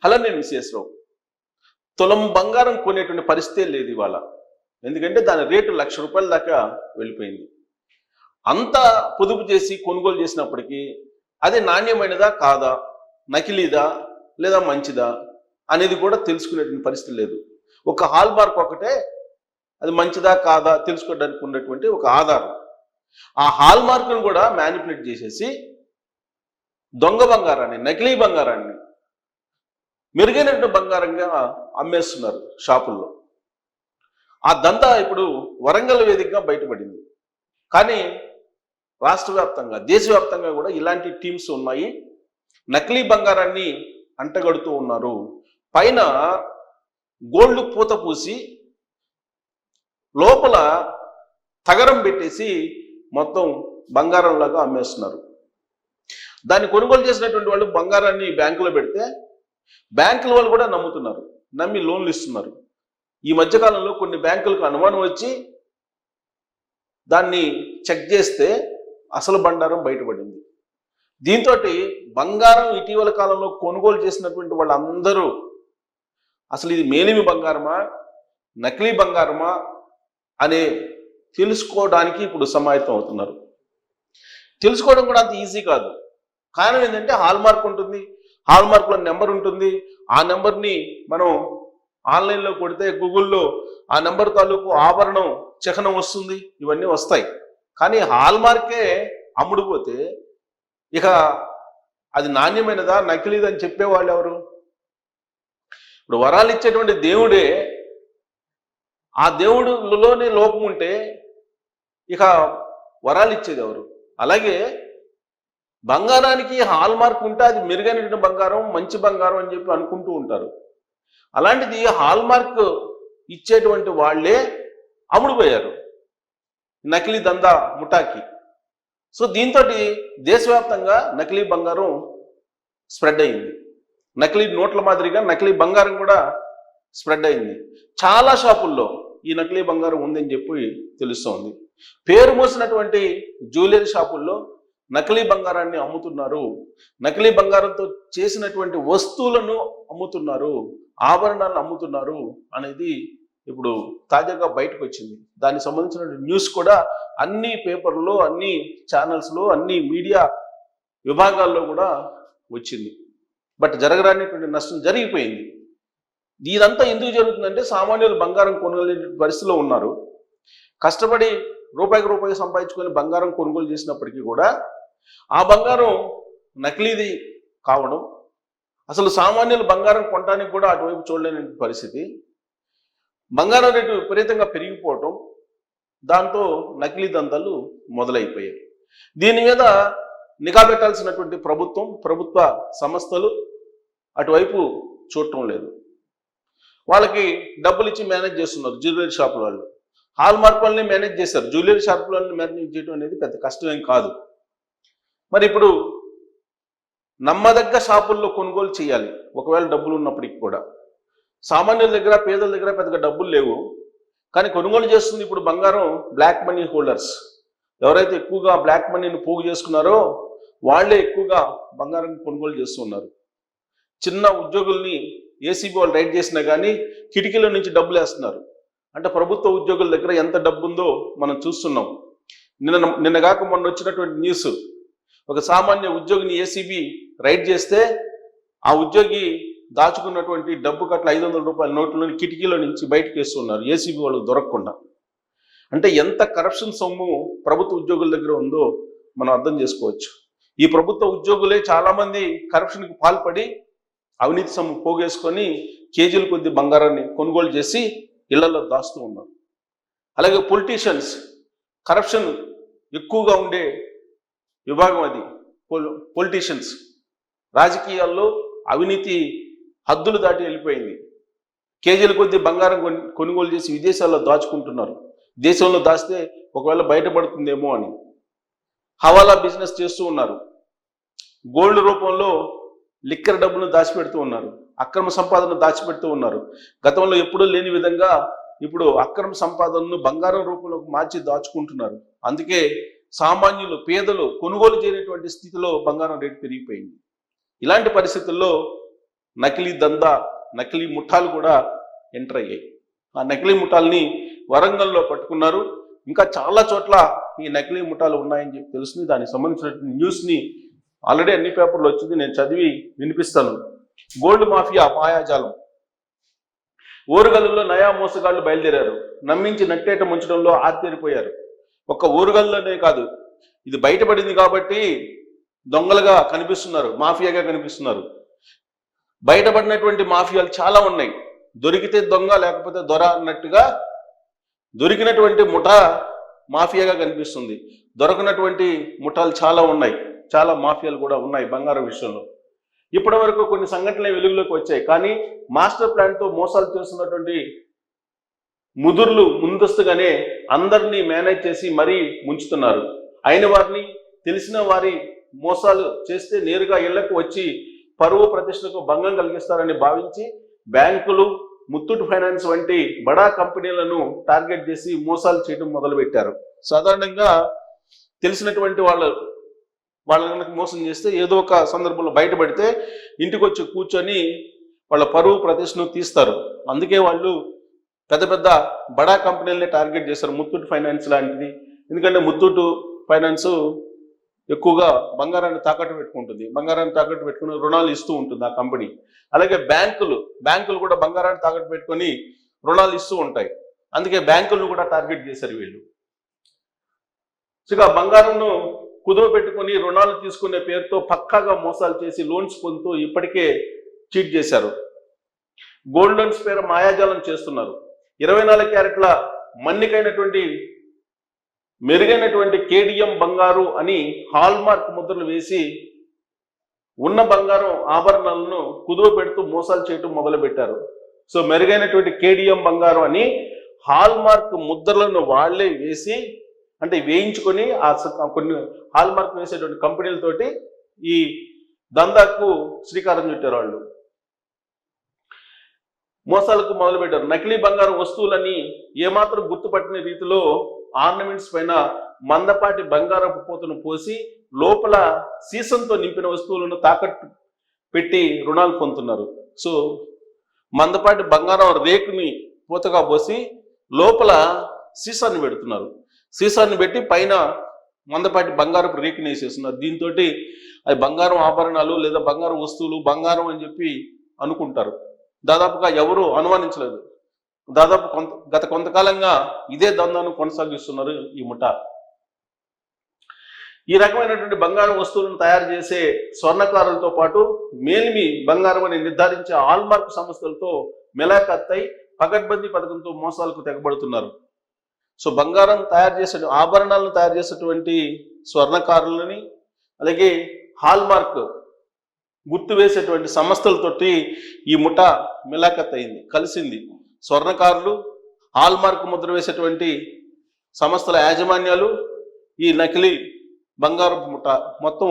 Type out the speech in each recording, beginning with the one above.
Hello, నేను విశేషరావు. తులం బంగారం కొనేటువంటి పరిస్థితే లేదు ఇవాళ. ఎందుకంటే దాని రేటు ₹1,00,000 దాకా వెళ్ళిపోయింది. అంత పొదుపు చేసి కొనుగోలు చేసినప్పటికీ అది నాణ్యమైనదా కాదా, నకిలీదా లేదా మంచిదా అనేది కూడా తెలుసుకునేటువంటి పరిస్థితి లేదు. ఒక హాల్ మార్క్ ఒకటే అది మంచిదా కాదా తెలుసుకోవడానికి ఉన్నటువంటి ఒక ఆధారం. ఆ హాల్ మార్కును కూడా మ్యానిపులేట్ చేసేసి దొంగ బంగారాన్ని, నకిలీ బంగారాన్ని మెరుగైనటువంటి బంగారంగా అమ్మేస్తున్నారు షాపుల్లో. ఆ దందా ఇప్పుడు వరంగల్ వేదికగా బయటపడింది. కానీ రాష్ట్ర వ్యాప్తంగా, దేశవ్యాప్తంగా కూడా ఇలాంటి టీమ్స్ ఉన్నాయి. నకిలీ బంగారాన్ని అంటగడుతూ ఉన్నారు. పైన గోల్డ్ పూత పూసి లోపల తగరం పెట్టేసి మొత్తం బంగారంలాగా అమ్మేస్తున్నారు. దాన్ని కొనుగోలు చేసినటువంటి వాళ్ళు బంగారాన్ని బ్యాంకులో పెడితే బ్యాంకుల వాళ్ళు కూడా నమ్ముతున్నారు, నమ్మి లోన్లు ఇస్తున్నారు. ఈ మధ్యకాలంలో కొన్ని బ్యాంకులకు అనుమానం వచ్చి దాన్ని చెక్ చేస్తే అసలు బంగారం బయటపడింది. దీంతో బంగారం ఇటీవల కాలంలో కొనుగోలు చేసినటువంటి వాళ్ళందరూ అసలు ఇది మేలిమి బంగారమా, నకిలీ బంగారమా అనే తెలుసుకోవడానికి ఇప్పుడు సమాయత్తం అవుతున్నారు. తెలుసుకోవడం కూడా అంత ఈజీ కాదు. కారణం ఏంటంటే హాల్ మార్క్ ఉంటుంది, హాల్ మార్క్లో నెంబర్ ఉంటుంది. ఆ నెంబర్ని మనం ఆన్లైన్లో కొడితే గూగుల్లో ఆ నెంబర్ తాలూకు ఆభరణం చిహ్నం వస్తుంది, ఇవన్నీ వస్తాయి. కానీ హాల్ మార్కే అమ్ముడుపోతే ఇక అది నాణ్యమైనదా నకిలీదని చెప్పేవాళ్ళు ఎవరు? ఇప్పుడు వరాలు ఇచ్చేటువంటి దేవుడే, ఆ దేవుడిలోనే లోపం ఉంటే ఇక వరాలు ఇచ్చేది ఎవరు? అలాగే బంగారానికి హాల్ మార్క్ ఉంటే అది మెరుగైన బంగారం, మంచి బంగారం అని చెప్పి అనుకుంటూ ఉంటారు. అలాంటిది హాల్ మార్క్ ఇచ్చేటువంటి వాళ్ళే అమ్ముడుపోయారు నకిలీ దందా ముఠాకి. సో దీంతో దేశవ్యాప్తంగా నకిలీ బంగారం స్ప్రెడ్ అయింది. నకిలీ నోట్ల మాదిరిగా నకిలీ బంగారం కూడా స్ప్రెడ్ అయింది. చాలా షాపుల్లో ఈ నకిలీ బంగారం ఉందని చెప్పి తెలుస్తోంది. పేరు మోసినటువంటి జ్యువెలరీ షాపుల్లో నకిలీ బంగారాన్ని అమ్ముతున్నారు, నకిలీ బంగారంతో చేసినటువంటి వస్తువులను అమ్ముతున్నారు, ఆభరణాలను అమ్ముతున్నారు అనేది ఇప్పుడు తాజాగా బయటకు వచ్చింది. దానికి సంబంధించిన న్యూస్ కూడా అన్ని పేపర్లో, అన్ని ఛానల్స్లో, అన్ని మీడియా విభాగాల్లో కూడా వచ్చింది. బట్ జరగరానిటువంటి నష్టం జరిగిపోయింది. ఇదంతా ఎందుకు జరుగుతుందంటే సామాన్యులు బంగారం కొనుగోలు పరిస్థితిలో ఉన్నారు. కష్టపడి రూపాయికి రూపాయి సంపాదించుకొని బంగారం కొనుగోలు చేసినప్పటికీ కూడా ఆ బంగారం నకిలీది కావడం, అసలు సామాన్యులు బంగారం కొనడానికి కూడా అటువైపు చూడలేని పరిస్థితి, బంగారం రేటు విపరీతంగా పెరిగిపోవటం, దాంతో నకిలీ దందాలు మొదలైపోయాయి. దీని మీద నిఘా పెట్టాల్సినటువంటి ప్రభుత్వ సంస్థలు అటువైపు చూడటం లేదు. వాళ్ళకి డబ్బులు ఇచ్చి మేనేజ్ చేస్తున్నారు జ్యువెలరీ షాపుల వాళ్ళు. హాల్ మార్క్ వాళ్ళని మేనేజ్ చేశారు. జ్యువెలరీ షాపుల వాళ్ళని మేనేజ్ చేయడం అనేది పెద్ద కష్టమేం కాదు. మరి ఇప్పుడు నమ్మదగ్గ షాపుల్లో కొనుగోలు చేయాలి ఒకవేళ డబ్బులు ఉన్నప్పటికీ కూడా. సామాన్యుల దగ్గర, పేదల దగ్గర పెద్దగా డబ్బులు లేవు, కానీ కొనుగోలు చేస్తుంది ఇప్పుడు బంగారం బ్లాక్ మనీ హోల్డర్స్. ఎవరైతే ఎక్కువగా బ్లాక్ మనీని పోగు చేసుకున్నారో వాళ్లే ఎక్కువగా బంగారం కొనుగోలు చేస్తున్నారు. చిన్న ఉద్యోగుల్ని ఏసీబీ వాళ్ళు రైడ్ చేసినా కానీ కిటికీల నుంచి డబ్బులు వేస్తున్నారు. అంటే ప్రభుత్వ ఉద్యోగుల దగ్గర ఎంత డబ్బు ఉందో మనం చూస్తున్నాం. నిన్నగాక మొన్న వచ్చినటువంటి న్యూస్, ఒక సామాన్య ఉద్యోగిని ఏసీబీ రైడ్ చేస్తే ఆ ఉద్యోగి దాచుకున్నటువంటి డబ్బు కట్ల ₹500 నోట్లని కిటికీలో నుంచి బయటకు వేస్తున్నారు ఏసీబీ వాళ్ళకు దొరకకుండా. అంటే ఎంత కరప్షన్ సొమ్ము ప్రభుత్వ ఉద్యోగుల దగ్గర ఉందో మనం అర్థం చేసుకోవచ్చు. ఈ ప్రభుత్వ ఉద్యోగులే చాలామంది కరప్షన్కి పాల్పడి అవినీతి సొమ్ము పోగేసుకొని కేజీల కొద్ది బంగారాన్ని కొనుగోలు చేసి ఇళ్లలో దాస్తూ ఉన్నారు. అలాగే పొలిటీషియన్స్, కరప్షన్ ఎక్కువగా ఉండే విభాగం అది. పొలిటీషియన్స్, రాజకీయాల్లో అవినీతి హద్దులు దాటి వెళ్ళిపోయింది. కేజీల కొద్ది బంగారం కొనుగోలు చేసి విదేశాల్లో దాచుకుంటున్నారు. దేశంలో దాస్తే ఒకవేళ బయటపడుతుందేమో అని హవాలా బిజినెస్ చేస్తూ ఉన్నారు. గోల్డ్ రూపంలో లిక్కర్ డబ్బును దాచిపెడుతూ ఉన్నారు, అక్రమ సంపాదన దాచిపెడుతూ ఉన్నారు. గతంలో ఎప్పుడూ లేని విధంగా ఇప్పుడు అక్రమ సంపాదనను బంగారం రూపంలోకి మార్చి దాచుకుంటున్నారు. అందుకే సామాన్యులు, పేదలు కొనుగోలు చేయనటువంటి స్థితిలో బంగారం రేటు పెరిగిపోయింది. ఇలాంటి పరిస్థితుల్లో నకిలీ దందా, నకిలీ ముఠాలు కూడా ఎంటర్ అయ్యాయి. ఆ నకిలీ ముఠాలని వరంగల్లో పట్టుకున్నారు. ఇంకా చాలా చోట్ల ఈ నకిలీ ముఠాలు ఉన్నాయని చెప్పి తెలుస్తుంది. దానికి సంబంధించినటువంటి న్యూస్ని ఆల్రెడీ అన్ని పేపర్లు వచ్చింది, నేను చదివి వినిపిస్తాను. గోల్డ్ మాఫియా మాయాజాలం. ఓరుగల్లులో నయా మోసగాళ్లు బయలుదేరారు. నమ్మించి నట్టేట ముంచడంలో ఆశ్చర్యపోయారు. ఒక్క ఓరుగల్లులోనే కాదు, ఇది బయటపడింది కాబట్టి దొంగలుగా కనిపిస్తున్నారు, మాఫియాగా కనిపిస్తున్నారు. బయటపడినటువంటి మాఫియాలు చాలా ఉన్నాయి. దొరికితే దొంగ లేకపోతే దొర అన్నట్టుగా దొరికినటువంటి ముఠా మాఫియాగా కనిపిస్తుంది. దొరకనటువంటి ముఠాలు చాలా ఉన్నాయి, చాలా మాఫియాలు కూడా ఉన్నాయి బంగారం విషయంలో. ఇప్పటి వరకు కొన్ని సంఘటనలు వెలుగులోకి వచ్చాయి. కానీ మాస్టర్ ప్లాన్తో మోసాలు చేస్తున్నటువంటి ముదుర్లు ముందస్తుగానే అందరినీ మేనేజ్ చేసి మరీ ముంచుతున్నారు. అయిన వారిని, తెలిసిన వారి మోసాలు చేస్తే నేరుగా ఇళ్లకు వచ్చి పరువు ప్రతిష్టకు భంగం కలిగిస్తారని భావించి బ్యాంకులు, ముత్తూట్ ఫైనాన్స్ వంటి బడా కంపెనీలను టార్గెట్ చేసి మోసాలు చేయడం మొదలుపెట్టారు. సాధారణంగా తెలిసినటువంటి వాళ్ళకి మోసం చేస్తే ఏదో ఒక సందర్భంలో బయటపడితే ఇంటికి వచ్చి కూర్చొని వాళ్ళ పరువు ప్రతిష్టను తీస్తారు. అందుకే వాళ్ళు పెద్ద పెద్ద బడా కంపెనీలనే టార్గెట్ చేస్తారు, ముత్తూట్ ఫైనాన్స్ లాంటిది. ఎందుకంటే ముత్తూట్ ఫైనాన్స్ ఎక్కువగా బంగారాన్ని తాకట్టు పెట్టుకుంటుంది, బంగారాన్ని తాకట్టు పెట్టుకుని రుణాలు ఇస్తూ ఉంటుంది ఆ కంపెనీ. అలాగే బ్యాంకులు కూడా బంగారాన్ని తాకట్టు పెట్టుకొని రుణాలు ఇస్తూ ఉంటాయి. అందుకే బ్యాంకులను కూడా టార్గెట్ చేశారు వీళ్ళు. ఇక బంగారంను కుదువ పెట్టుకుని రుణాలు తీసుకునే పేరుతో పక్కాగా మోసాలు చేసి లోన్స్ పొందుతూ ఇప్పటికే చీట్ చేశారు. గోల్డ్ లోన్స్ పేరు మాయాజాలం చేస్తున్నారు. 24 క్యారెట్ల మన్నికైనటువంటి మెరుగైనటువంటి కేడిఎం బంగారు అని హాల్మార్క్ ముద్రలు వేసి ఉన్న బంగారం ఆభరణాలను కుదువ పెడుతూ మోసాలు చేయటం మొదలుపెట్టారు. సో మెరుగైనటువంటి కేడిఎం బంగారు అని హాల్మార్క్ ముద్రలను వాళ్లే వేసి, అంటే వేయించుకొని ఆ కొన్ని హాల్మార్క్ వేసేటువంటి కంపెనీలతోటి ఈ దందాకు శ్రీకారం చుట్టారు. వాళ్ళు మోసాలకు మొదలుపెట్టారు. నకిలీ బంగారం వస్తువులని ఏమాత్రం గుర్తుపట్టిన రీతిలో ఆర్నమెంట్స్ పైన మందపాటి బంగారపు పూతను పోసి లోపల సీసంతో నింపిన వస్తువులను తాకట్టు పెట్టి రుణాలు పొందుతున్నారు. సో మందపాటి బంగారం రేకుని పూతగా పోసి లోపల సీసాన్ని పెడుతున్నారు. సీసాన్ని పెట్టి పైన మందపాటి బంగారపు రేకుని వేసేస్తున్నారు. దీంతో అది బంగారం ఆభరణాలు లేదా బంగారం వస్తువులు, బంగారం అని చెప్పి అనుకుంటారు. దాదాపుగా ఎవరు అనుమానించలేదు. దాదాపు గత కొంతకాలంగా ఇదే దందాను కొనసాగిస్తున్నారు ఈ ముఠా. ఈ రకమైనటువంటి బంగారం వస్తువులను తయారు చేసే స్వర్ణకారులతో పాటు మేలిమి బంగారం అని నిర్ధారించే హాల్మార్క్ సంస్థలతో మెలాఖత్తై పకడ్బందీ పథకంతో మోసాలకు తెగబడుతున్నారు. సో బంగారం తయారు చేసే ఆభరణాలను తయారు చేసేటువంటి స్వర్ణకారులని, అలాగే హాల్మార్క్ గుర్తు వేసేటువంటి సంస్థలతోటి ఈ ముఠా మిలాఖత్ అయింది, కలిసింది. స్వర్ణకారులు, హాల్మార్క్ ముద్ర వేసేటువంటి సంస్థల యాజమాన్యాలు, ఈ నకిలీ బంగారపు ముఠా మొత్తం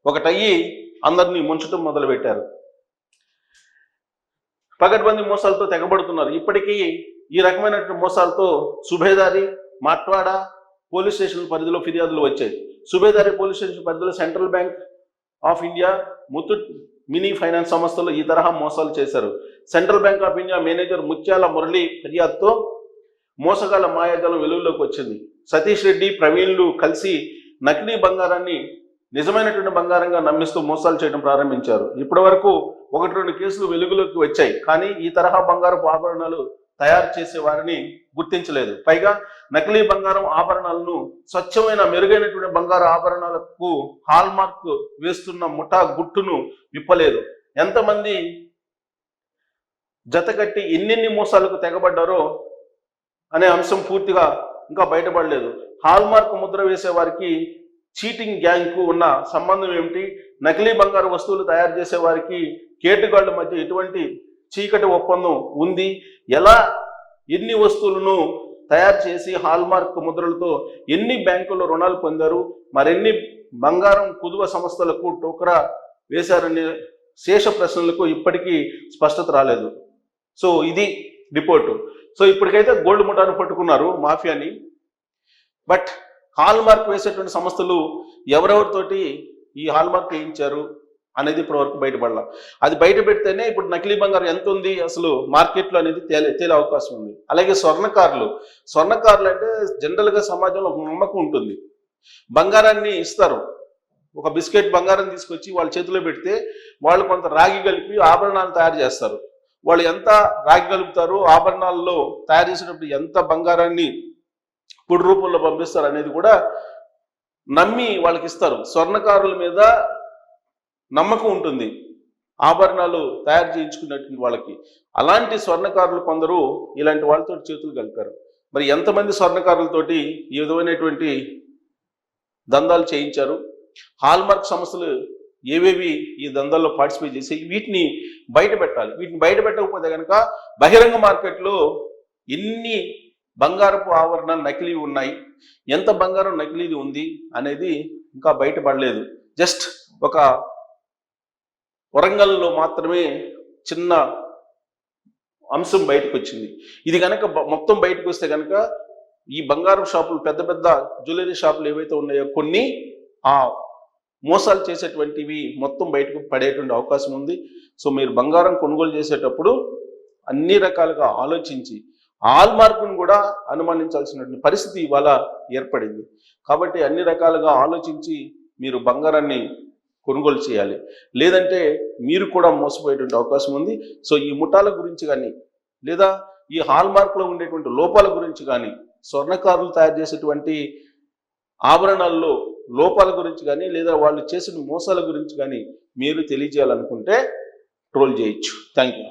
ఒకటయ్యి అందరినీ ముంచడం మొదలుపెట్టారు. పకడ్బందీ మోసాలతో తెగబడుతున్నారు. ఇప్పటికీ ఈ రకమైనటువంటి మోసాలతో సుబేదారి, మాట్వాడ పోలీస్ స్టేషన్ పరిధిలో ఫిర్యాదులు వచ్చాయి. సుబేదారి పోలీస్ స్టేషన్ పరిధిలో central bank of India, Muthoot mini finance సంస్థలు ఈ తరహా మోసాలు చేశారు. Central bank of India manager ముత్యాల మురళి ఫిర్యాదుతో మోసగాళ్ల మాయాజాలం వెలుగులోకి వచ్చింది. సతీష్ రెడ్డి, ప్రవీణ్లు కలిసి నకిలీ బంగారాన్ని నిజమైనటువంటి బంగారంగా నమ్మిస్తూ మోసాలు చేయడం ప్రారంభించారు. ఇప్పటి వరకు 1-2 కేసులు వెలుగులోకి వచ్చాయి. కానీ ఈ తరహా బంగారపు ఆభరణాలు తయారు చేసే వారిని గుర్తించలేదు. పైగా నకిలీ బంగారం ఆభరణాలను స్వచ్ఛమైన మెరుగైనటువంటి బంగారు ఆభరణాలకు హాల్మార్క్ వేస్తున్న ముఠా గుట్టును విప్పలేదు. ఎంతమంది జతకట్టి ఎన్నెన్ని మోసాలకు తెగబడ్డారో అనే అంశం పూర్తిగా ఇంకా బయటపడలేదు. హాల్మార్క్ ముద్ర వేసే వారికి చీటింగ్ గ్యాంగ్కు ఉన్న సంబంధం ఏమిటి, నకిలీ బంగారు వస్తువులు తయారు చేసే వారికి కేటుగాళ్ల మధ్య ఎటువంటి చీకటి ఒప్పందం ఉంది, ఎన్ని వస్తువులను తయారు చేసి హాల్మార్క్ ముద్రలతో ఎన్ని బ్యాంకుల్లో రుణాలు పొందారు, మరెన్ని బంగారం కుదువ సంస్థలకు టోకరా వేశారనే శేష ప్రశ్నలకు ఇప్పటికీ స్పష్టత రాలేదు. సో ఇది రిపోర్టు. సో ఇప్పటికైతే గోల్డ్ ముఠాను పట్టుకున్నారు, మాఫియాని. బట్ హాల్మార్క్ వేసేటువంటి సంస్థలు ఎవరెవరితోటి ఈ హాల్మార్క్ వేయించారు, అనేది ఇప్పటివరకు బయటపడాల. అది బయట పెడితేనే ఇప్పుడు నకిలీ బంగారం ఎంత ఉంది అసలు మార్కెట్లో అనేది తేలే అవకాశం ఉంది. అలాగే స్వర్ణకారులు అంటే జనరల్గా సమాజంలో ఒక నమ్మకం ఉంటుంది. బంగారాన్ని ఇస్తారు, ఒక బిస్కెట్ బంగారం తీసుకొచ్చి వాళ్ళ చేతిలో పెడితే వాళ్ళు కొంత రాగి కలిపి ఆభరణాలు తయారు చేస్తారు. వాళ్ళు ఎంత రాగి కలుపుతారు, ఆభరణాల్లో తయారు చేసేటప్పుడు ఎంత బంగారాన్ని పొడి రూపంలో పంపిస్తారు అనేది కూడా నమ్మి వాళ్ళకి ఇస్తారు. స్వర్ణకారుల మీద నమ్మకం ఉంటుంది ఆభరణాలు తయారు చేయించుకున్నటువంటి వాళ్ళకి. అలాంటి స్వర్ణకారులు కొందరు ఇలాంటి వాళ్ళతో చేతులు కలిపారు. మరి ఎంతమంది స్వర్ణకారులతోటి ఈ విధమైనటువంటి దందాలు చేయించారు, హాల్మార్క్ సంస్థలు ఏవేవి ఈ దందాల్లో పార్టిసిపేట్ చేసి వీటిని బయట పెట్టాలి. వీటిని బయట పెట్టకపోతే కనుక బహిరంగ మార్కెట్లో ఎన్ని బంగారపు ఆభరణాలు నకిలీ ఉన్నాయి, ఎంత బంగారం నకిలీది ఉంది అనేది ఇంకా బయటపడలేదు. జస్ట్ ఒక వరంగల్లో మాత్రమే చిన్న అంశం బయటకు వచ్చింది. ఇది కనుక మొత్తం బయటకు వస్తే కనుక ఈ బంగారం షాపులు, పెద్ద పెద్ద జ్యువెలరీ షాపులు ఏవైతే ఉన్నాయో కొన్ని ఆ మోసాలు చేసేటువంటివి మొత్తం బయటకు పడేటువంటి అవకాశం ఉంది. సో మీరు బంగారం కొనుగోలు చేసేటప్పుడు అన్ని రకాలుగా ఆలోచించి హాల్మార్క్ను కూడా అనుమానించాల్సినటువంటి పరిస్థితి ఇవాళ ఏర్పడింది. కాబట్టి అన్ని రకాలుగా ఆలోచించి మీరు బంగారాన్ని కొనుగోలు చేయాలి, లేదంటే మీరు కూడా మోసపోయేటువంటి అవకాశం ఉంది. సో ఈ ముఠాల గురించి కానీ, లేదా ఈ హాల్మార్క్లో ఉండేటువంటి లోపాల గురించి కానీ, స్వర్ణకారులు తయారు చేసేటువంటి ఆభరణాల్లో లోపాల గురించి కానీ, లేదా వాళ్ళు చేసిన మోసాల గురించి కానీ మీరు తెలియజేయాలనుకుంటే ట్రోల్ చేయొచ్చు. Thank you.